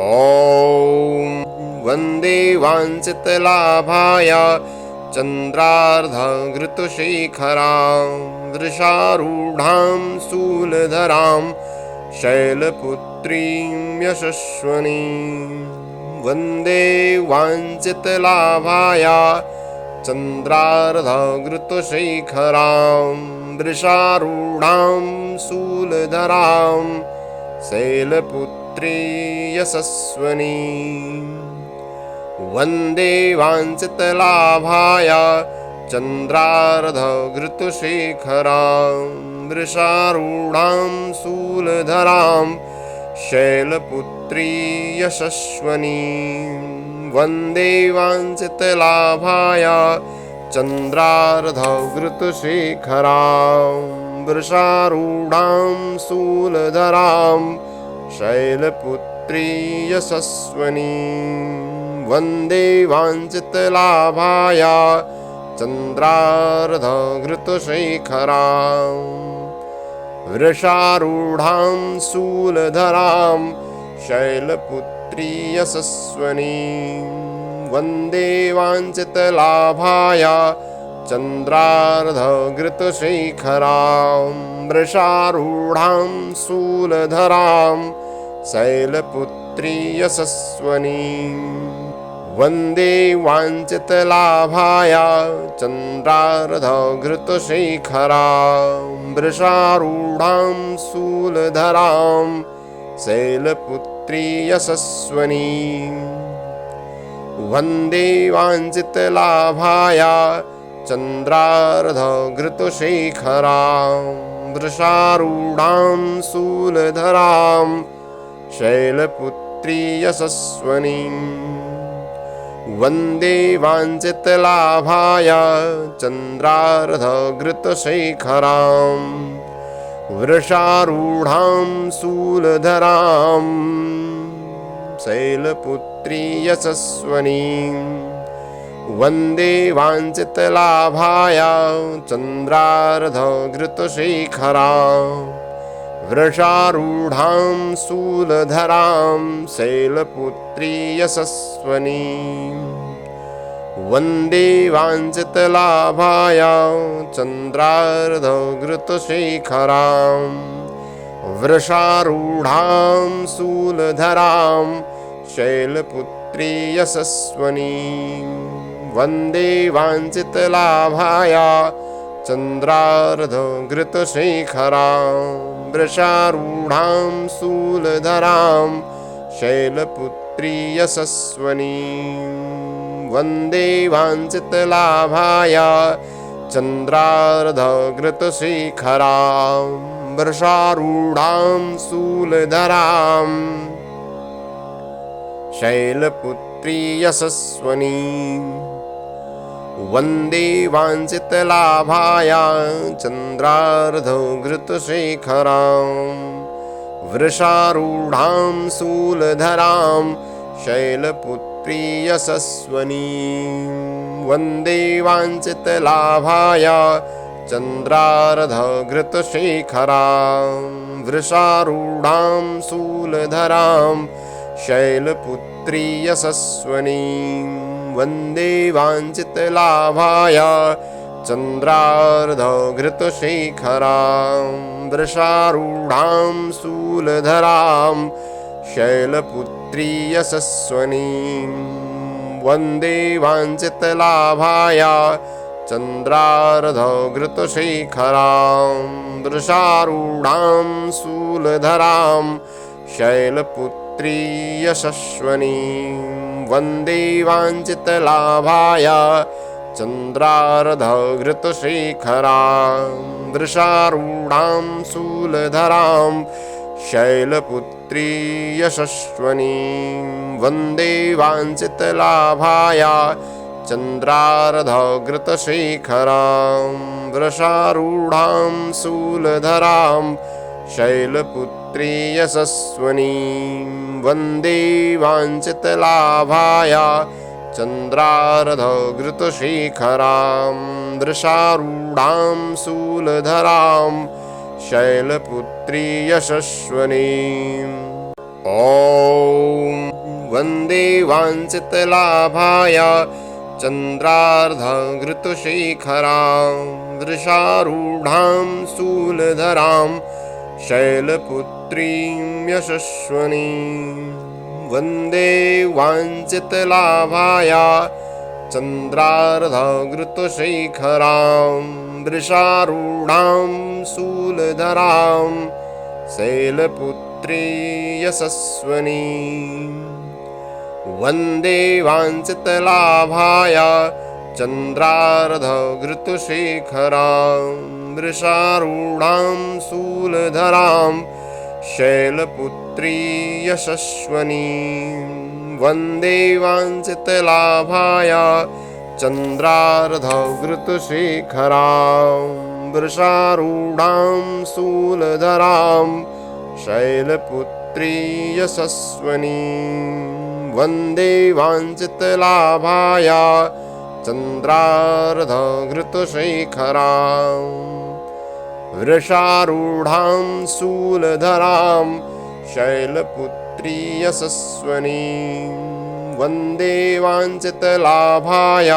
ॐ वन्दे वाञ्छितलाभाय चन्द्रार्धघृतशेखरां वृषारूढां शूलधरां शैलपुत्रीं यशस्विनीं वन्दे वाञ्छितलाभाय चन्द्रार्धघृतशेखरां वृषारूढां शूलधरां शैलपुत्री यशस्विनीं वन्दे वाञ्छितलाभाय चन्द्रार्धघृतशेखरां वृषारूढां शूलधरां शैलपुत्री यशस्विनीं वन्दे वाञ्छितलाभाय चन्द्रार्धघृतशेखरां वृषारूढां शूलधरां शैलपुत्री यशस्विनीं वन्दे वाञ्छितलाभाय चन्द्रार्धघृतशेखरां वृषारूढां शूलधरां शैलपुत्री यशस्विनीं वन्दे वाञ्छितलाभाय चन्द्रार्धघृतशेखरां वृषारूढां शूलधरां शैलपुत्री यशस्विनीं वन्दे वाञ्छितलाभाय चन्द्रार्धघृतशेखरां वृषारूढां शूलधरां शैलपुत्री यशस्विनीं वन्दे वाञ्छितलाभाय चन्द्रार्धघृतशेखरां वृषारूढां शूलधरां शैलपुत्री यशस्विनीं वन्दे वाञ्छितलाभाय चन्द्रार्धघृतशेखरां वृषारूढां शूलधरां शैलपुत्री यशस्विनीं वन्दे वाञ्छितलाभाय चन्द्रार्धघृतशेखरां वृषारूढां शूलधरां शैलपुत्री यशस्विनीं वन्दे वाञ्छितलाभाय चन्द्रार्धघृतशेखरां वृषारूढां शूलधरां शैलपुत्री यशस्विनीं वन्दे वाञ्छितलाभाय चन्द्रार्धघृतशेखरां वृषारूढां शूलधरां शैलपुत्री यशस्विनीं वन्दे वाञ्छितलाभाय चन्द्रार्धघृतशेखरां वृषारूढां शूलधरां शैलपुत्री यशस्विनीं वन्दे वाञ्छितलाभाय चन्द्रार्धघृतशेखरां वृषारूढां शूलधरां शैलपुत्री यशस्विनीं वन्दे वाञ्छितलाभाय चन्द्रार्धघृतशेखरां वृषारूढां शूलधरां शैलपुत्री यशस्विनीं वन्दे वाञ्छितलाभाय चन्द्रार्धघृतशेखरां वृषारूढां शूलधरां शैलपुत्री यशस्विनीं वन्दे वाञ्छितलाभाय चन्द्रार्धघृतशेखरां वृषारूढां शूलधरां शैलपुत्री यशस्विनीं वन्दे वाञ्छितलाभाय चन्द्रार्धघृतशेखरां वृषारूढां शूलधरां शैलपुत्री यशस्विनीं वन्दे वाञ्छितलाभाय चन्द्रार्धघृतशेखरां वृषारूढां शूलधरां शैलपुत्री यशस्विनीं वन्दे वाञ्छितलाभाय चन्द्रार्धघृतशेखरां वृषारूढां शूलधरां शैलपुत्री यशस्विनीं। ॐ वन्दे वाञ्छितलाभाय चन्द्रार्धघृतशेखरां वृषारूढां शूलधरां शैलपुत्रीं यशस्विनीं वन्दे वाञ्छितलाभाय चन्द्रार्धघृतशेखरां वृषारूढां शूलधरां शैलपुत्री यशस्विनीं वन्दे वाञ्छितलाभाय चन्द्रार्धघृतशेखरां वृषारूढां शूलधरां शैलपुत्री यशस्विनीं वन्दे वाञ्छितलाभाय चन्द्रार्धघृतशेखरां वृषारूढां शूलधरां शैलपुत्री यशस्विनीं वन्दे वाञ्छितलाभाय चन्द्रार्धघृतशेखरां वृषारूढां शूलधरां शैलपुत्री यशस्विनीं वन्दे वाञ्छितलाभाय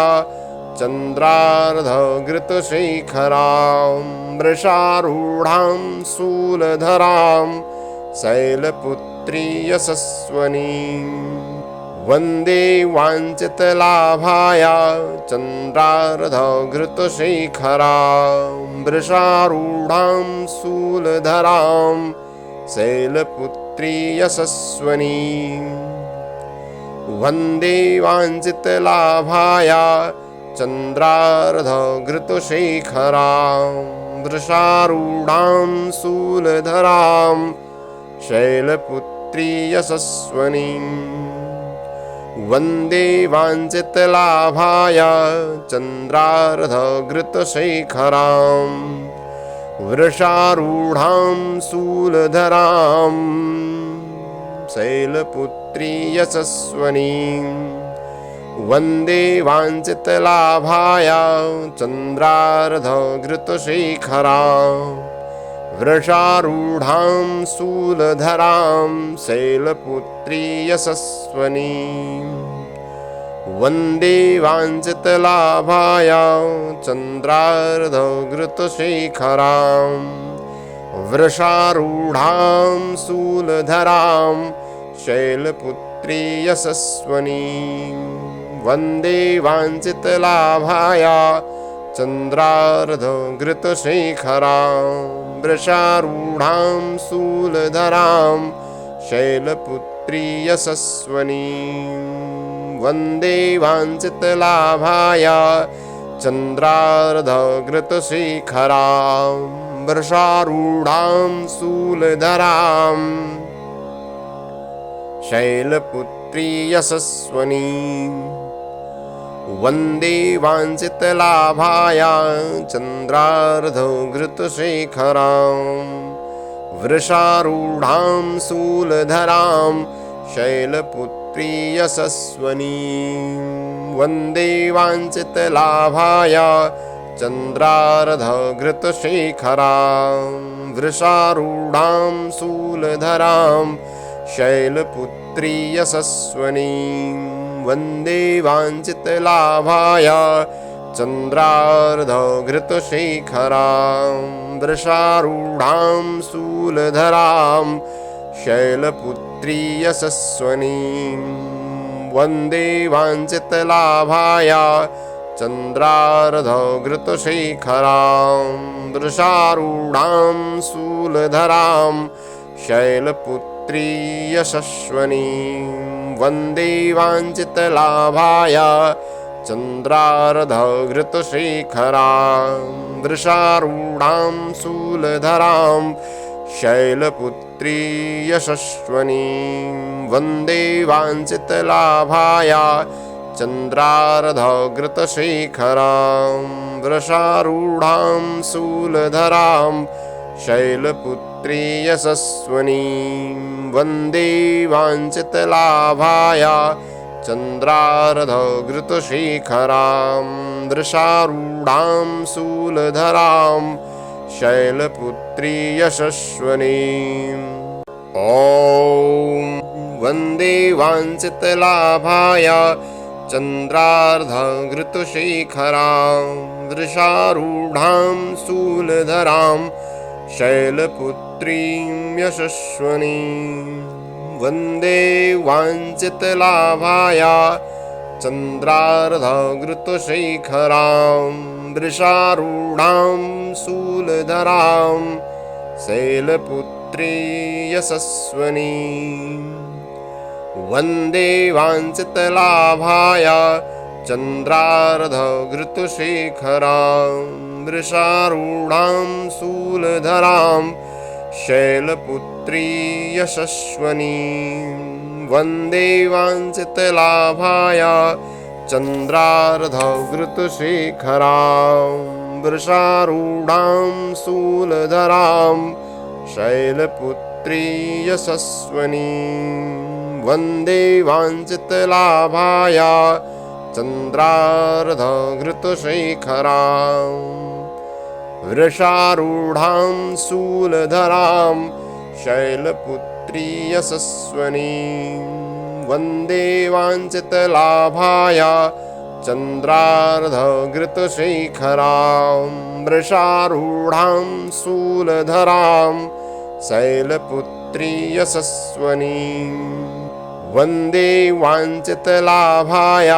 चन्द्रार्धघृतशेखरां वृषारूढां शूलधरां शैलपुत्री यशस्विनीं वन्दे वाञ्छितलाभाय चन्द्रार्धघृतशेखरां वृषारूढां शूलधरां शैलपुत्री यशस्विनीं वन्दे वाञ्छितलाभाय चन्द्रार्धघृतशेखरां वृषारूढां शूलधरां शैलपुत्री यशस्विनीं वन्दे वाञ्छितलाभाय चन्द्रार्धघृतशेखरां वृषारूढां शूलधरां शैलपुत्री यशस्विनीं वन्दे वाञ्छितलाभाय चन्द्रार्धघृतशेखरां वृषारूढां शूलधरां शैलपुत्री यशस्विनीं वन्दे वाञ्छितलाभाय चन्द्रार्धघृतशेखरां वृषारूढां शूलधरां शैलपुत्री यशस्विनीं वन्दे वाञ्छितलाभाय चन्द्रार्धघृतशेखरां वृषारूढां शूलधरां शैलपुत्री यशस्विनीं वन्दे वाञ्छितलाभाय चन्द्रार्धघृतशेखरां वृषारूढां शूलधरां शैलपुत्री यशस्विनीं वन्दे वाञ्छितलाभाय चन्द्रार्धघृतशेखरां वृषारूढां शूलधरां शैलपुत्री यशस्विनीं वन्दे वाञ्छितलाभाय चन्द्रार्धघृतशेखरां वृषारूढां शूलधरां शैलपुत्री यशस्विनीं वन्दे वाञ्छितलाभाय चन्द्रार्धघृतशेखरां वृषारूढां शूलधरां शैलपुत्री यशस्विनीं वन्दे वाञ्छितलाभाय चन्द्रार्धघृतशेखरां वृषारूढां शूलधरां शैलपुत्री यशस्विनीं वन्दे वाञ्छितलाभाय चन्द्रार्धघृतशेखरां वृषारूढां शूलधरां शैलपुत्री यशस्विनीं वन्दे वाञ्छितलाभाय चन्द्रार्धघृतशेखरां वृषारूढां शूलधरां शैलपुत्री यशस्विनीं वन्दे वाञ्छितलाभाय चन्द्रार्धघृतशेखरां वृषारूढां शूलधरां शैलपुत्री यशस्विनीं ॐ वन्दे वाञ्छितलाभाय चन्द्रार्धघृतशेखरां वृषारूढां शूलधरां शैलपुत्रीं यशस्विनीं वन्दे वाञ्छितलाभाय चन्द्रार्धघृतशेखरां वृषारूढां शूलधरां शैलपुत्री यशस्विनीं वन्दे वाञ्छितलाभाय चन्द्रार्धघृतशेखरां वृषारूढां शूलधरां शैलपुत्री यशस्विनीं वन्दे वाञ्छितलाभाय चन्द्रार्धघृतशेखरां वृषारूढां शूलधरां शैलपुत्री यशस्विनीं वन्दे वाञ्छितलाभाय चन्द्रार्धघृतशेखरां वृषारूढां शूलधरां शैलपुत्री यशस्विनीं वन्दे वाञ्छितलाभाय चन्द्रार्धघृतशेखरां वृषारूढां शूलधरां शैलपुत्री यशस्विनीं वन्दे वाञ्छितलाभाय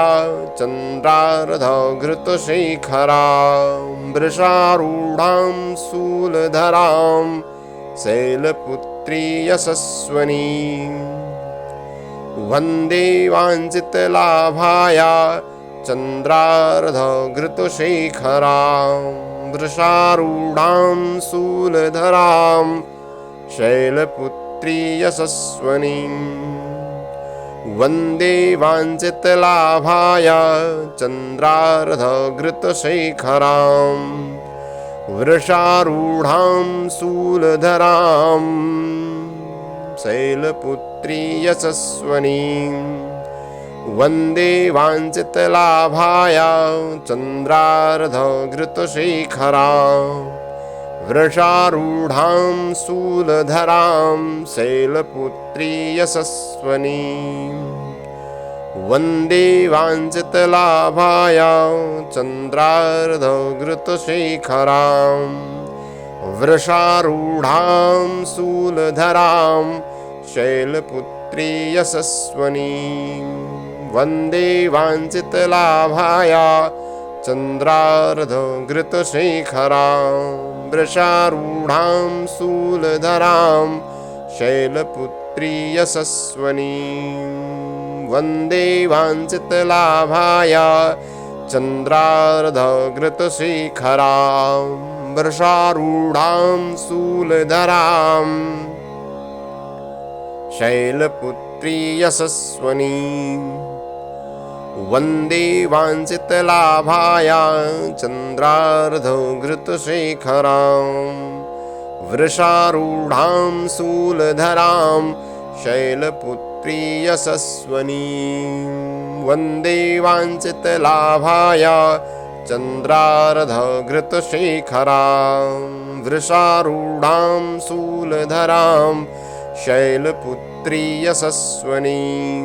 चन्द्रार्धघृतशेखरां वृषारूढां शूलधरां शैलपुत्री यशस्विनीं वन्दे वाञ्छितलाभाय चन्द्रार्धघृतशेखरां वृषारूढां शूलधरां शैलपुत्री यशस्विनीं वन्दे वाञ्छितलाभाय चन्द्रार्धघृतशेखरां वृषारूढां शूलधरां शैलपुत्री यशस्विनीं वन्दे वाञ्छितलाभाय चन्द्रार्धघृतशेखरां वृषारूढां शूलधरां शैलपुत्री यशस्विनीं वन्दे वाञ्छितलाभाय चन्द्रार्धघृतशेखरां वृषारूढां शूलधरां शैलपुत्री यशस्विनीं वन्दे वाञ्छितलाभाय चन्द्रार्धघृतशेखरां वृषारूढां शूलधरां शैलपुत्री यशस्विनीं वन्दे वाञ्छितलाभाय चन्द्रार्धघृतशेखरां वृषारूढां शूलधरां शैलपुत्री यशस्विनीं वन्दे वाञ्छितलाभाय चन्द्रार्धघृतशेखरां वृषारूढां शूलधरां शैलपुत्री यशस्विनीं वन्दे वाञ्छितलाभाय चन्द्रार्धघृतशेखरां वृषारूढां शूलधरां शैलपुत्री यशस्विनीं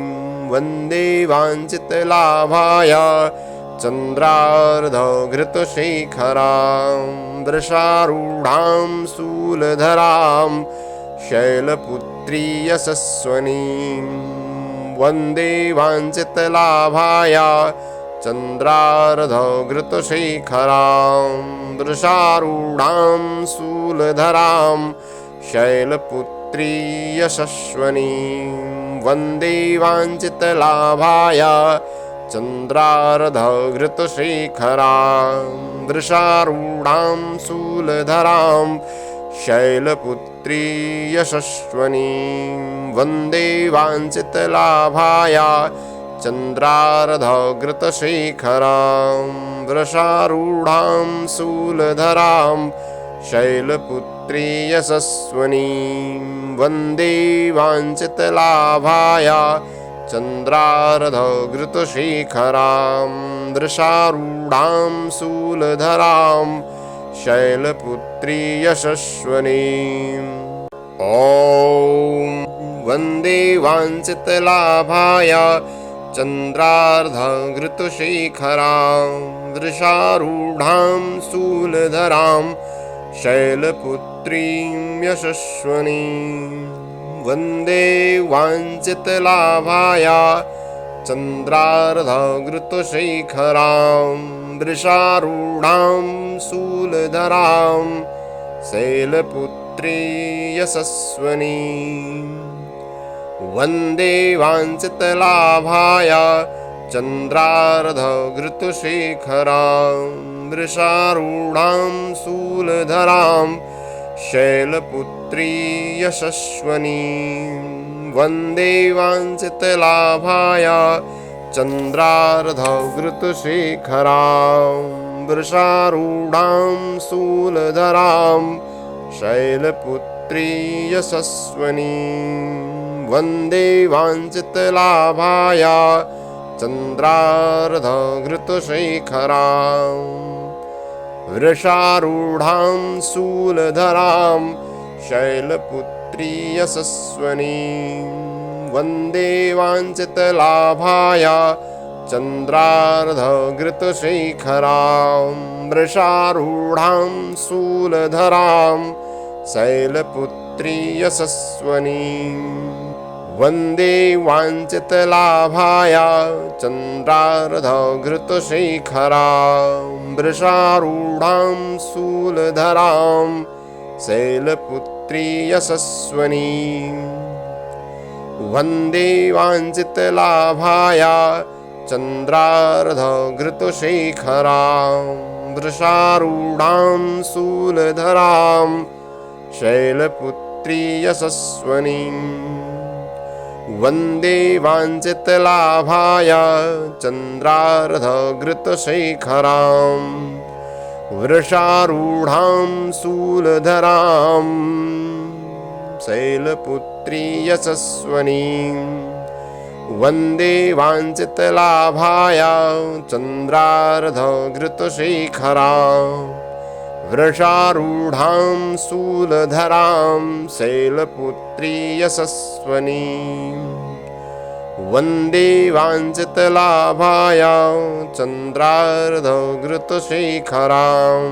वन्दे वाञ्छितलाभाय चन्द्रार्धघृतशेखरां वृषारूढां शूलधरां शैलपुत्री यशस्विनीं वन्दे वाञ्छितलाभाय चन्द्रार्धघृतशेखरां वृषारूढां शूलधरां शैलपुत्री यशस्विनीं वन्दे वाञ्छितलाभाय चन्द्रार्धघृतशेखरां वृषारूढां शूलधरां शैलपुत्री यशस्विनीं वन्दे वाञ्छितलाभाय चन्द्रार्धघृतशेखरां वृषारूढां शूलधरां शैलपुत्री यशस्विनीं वन्दे वाञ्छितलाभाय चन्द्रार्धघृतशेखरां वृषारूढां शूलधरां शैलपुत्री यशस्विनीं ॐ वन्दे वाञ्छितलाभाय चन्द्रार्धघृतशेखरां वृषारूढां शूलधरां शैलपुत्रीं यशस्विनीं वन्दे वाञ्छितलाभाय चन्द्रार्धघृतशेखरां वृषारूढां शूलधरां शैलपुत्री यशस्विनीं वन्दे वाञ्छितलाभाय चन्द्रार्धघृतशेखरां वृषारूढां शूलधरां शैलपुत्री यशस्विनीं वन्दे वाञ्छितलाभाय चन्द्रार्धघृतशेखरां वृषारूढां शूलधरां शैलपुत्री यशस्विनीं वन्दे वाञ्छितलाभाय चन्द्रार्धघृतशेखरां वृषारूढां शूलधरां शैलपुत्री यशस्विनीं वन्दे वाञ्छितलाभाय चन्द्रार्धघृतशेखरां वृषारूढां शूलधरां शैलपुत्री यशस्विनीं वन्दे वाञ्छितलाभाय चन्द्रार्धघृतशेखरां वृषारूढां शूलधरां शैलपुत्री यशस्विनीं वन्दे वाञ्छितलाभाय चन्द्रार्धघृतशेखरां वृषारूढां शूलधरां शैलपुत्री यशस्विनीं वन्दे वाञ्छितलाभाय चन्द्रार्धघृतशेखरां वृषारूढां शूलधरां शैलपुत्री यशस्विनीं वन्दे वाञ्छितलाभाय चन्द्रार्धघृतशेखरां वृषारूढां शूलधरां शैलपुत्री यशस्विनीं वन्दे वाञ्छितलाभाय चन्द्रार्धघृतशेखरां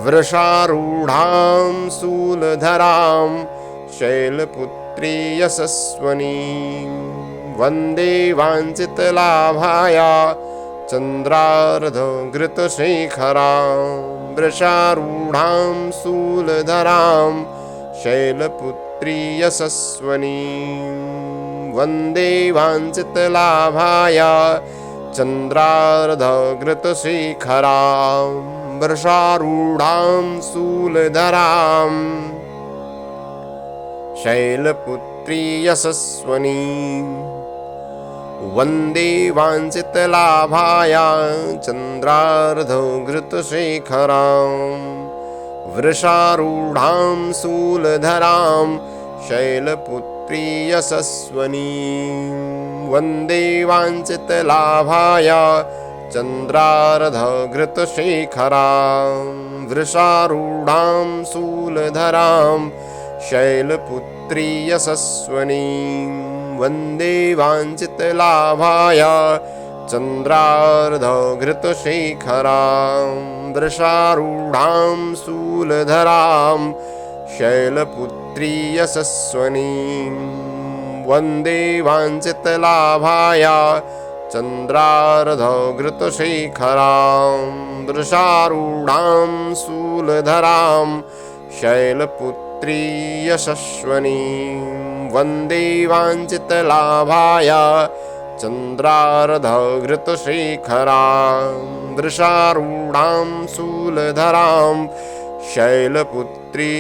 वृषारूढां शूलधरां शैलपुत्री यशस्विनीं वन्दे वाञ्छितलाभाय चन्द्रार्धघृतशेखरां वृषारूढां शूलधरां शैलपुत्री यशस्विनीं वन्दे वाञ्छितलाभाय चन्द्रार्धघृतशेखरां वृषारूढां शूलधरां शैलपुत्री यशस्विनीं वन्दे वाञ्छितलाभाय चन्द्रार्धघृतशेखरां वृषारूढां शूलधरां शैलपुत्री यशस्विनीं वन्दे वाञ्छितलाभाय चन्द्रार्धघृतशेखरां वृषारूढां शूलधरां शैलपुत्री यशस्विनीं वन्दे वाञ्छितलाभाय चन्द्रार्धघृतशेखरां वृषारूढां शूलधरां शैलपुत्री यशस्विनीं वन्दे वाञ्छितलाभाय चन्द्रार्धघृतशेखरां वृषारूढां शूलधरां शैलपुत्री यशस्विनीं वन्दे वाञ्छितलाभाय चन्द्रार्धघृतशेखरां वृषारूढां शूलधरां शैलपुत्री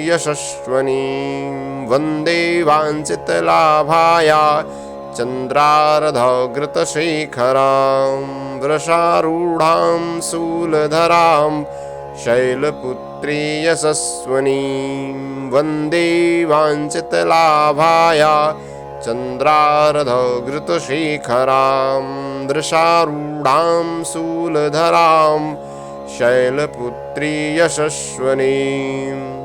यशस्विनीं वन्दे वाञ्छितलाभाय चन्द्रार्धघृतशेखरां वृषारूढां शूलधरां शैलपुत्री यशस्विनीं वन्दे वाञ्छितलाभाय चन्द्रार्धघृतशेखरां वृषारूढां शूलधरां शैलपुत्री यशस्विनीं